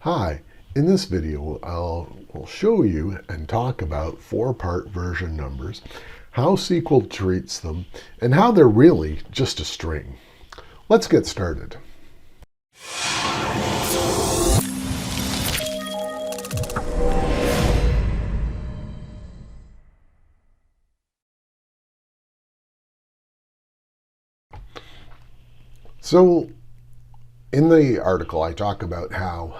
Hi, in this video will show you and talk about four-part version numbers, how SQL treats them, and how they're really just a string. Let's get started. So in the article, I talk about how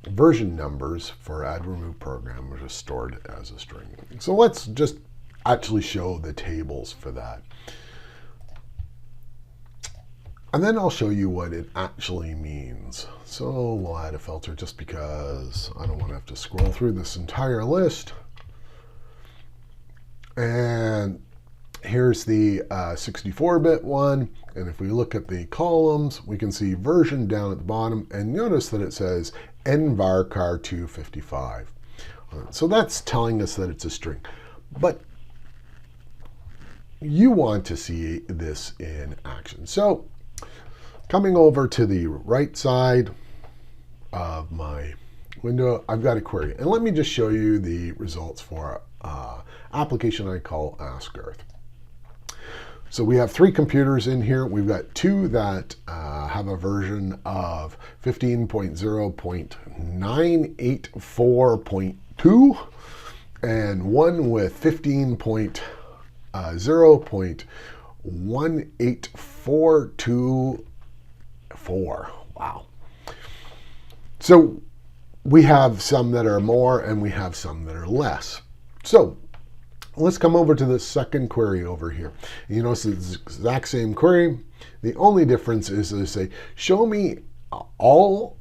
version numbers for add remove programs are stored as a string. So let's just actually show the tables for that. And then I'll show you what it actually means. So we'll add a filter just because I don't want to have to scroll through this entire list. And here's the 64-bit one. And if we look at the columns, we can see version down at the bottom. And notice that it says nvarchar 255. So that's telling us that it's a string. But you want to see this in action. So coming over to the right side of my window, I've got a query. And let me just show you the results for application I call Ask Garth. So we have three computers in here. We've got two that have a version of 15.0.984.2 and one with 15.0.18424. Wow. So we have some that are more and we have some that are less. So let's come over to the second query over here. You notice it's the exact same query. The only difference is they say, show me all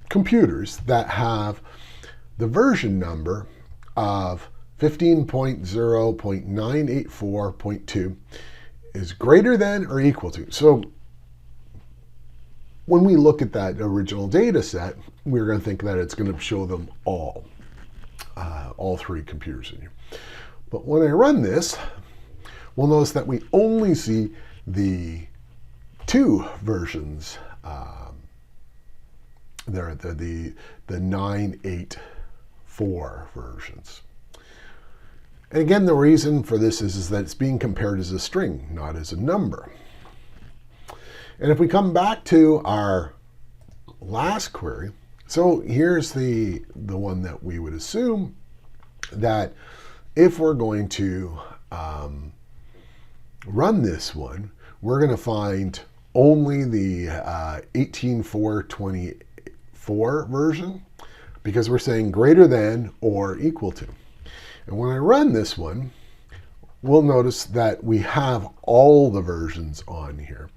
computers that have the version number of 15.0.984.2 is greater than or equal to. So when we look at that original data set, we're going to think that it's going to show them all three computers in here. But when I run this, we'll notice that we only see the two versions. They're the 984 versions. And again, the reason for this is that it's being compared as a string, not as a number. And if we come back to our last query, so here's the one that we would assume that if we're going to run this one, we're going to find only the 18.424 version because we're saying greater than or equal to. And when I run this one, we'll notice that we have all the versions on here.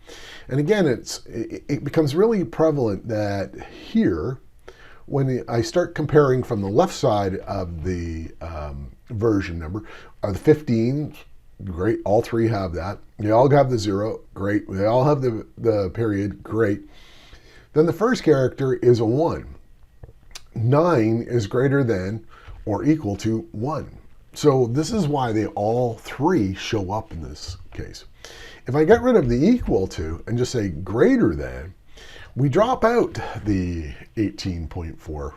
And again, it becomes really prevalent that here, when I start comparing from the left side of the version number, are the 15, great, all three have that. They all have the 0, great. They all have the period, great. Then the first character is a 1. 9 is greater than or equal to 1. So this is why they all three show up in this case. If I get rid of the equal to and just say greater than, we drop out the 18.4,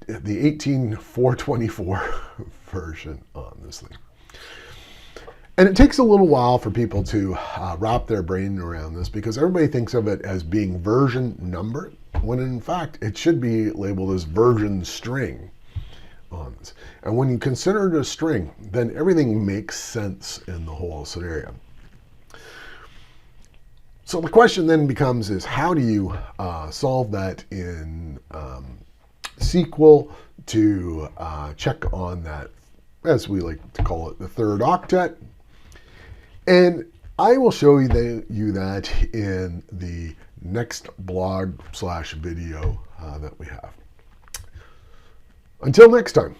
the 18.424 version on this thing. And it takes a little while for people to wrap their brain around this because everybody thinks of it as being version number, when in fact it should be labeled as version string on this. And when you consider it a string, then everything makes sense in the whole scenario. So the question then becomes is how do you solve that in SQL to check on that, as we like to call it, the third octet. And I will show you that in the next blog/video that we have. Until next time.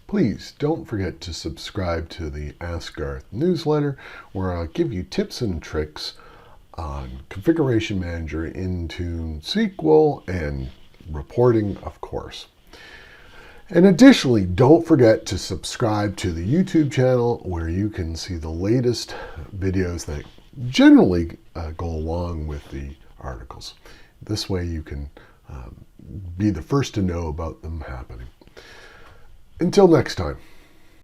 Please don't forget to subscribe to the Ask Garth newsletter, where I'll give you tips and tricks on Configuration Manager, Intune, SQL, and reporting, of course. And additionally, don't forget to subscribe to the YouTube channel where you can see the latest videos that generally go along with the articles. This way you can be the first to know about them happening. Until next time.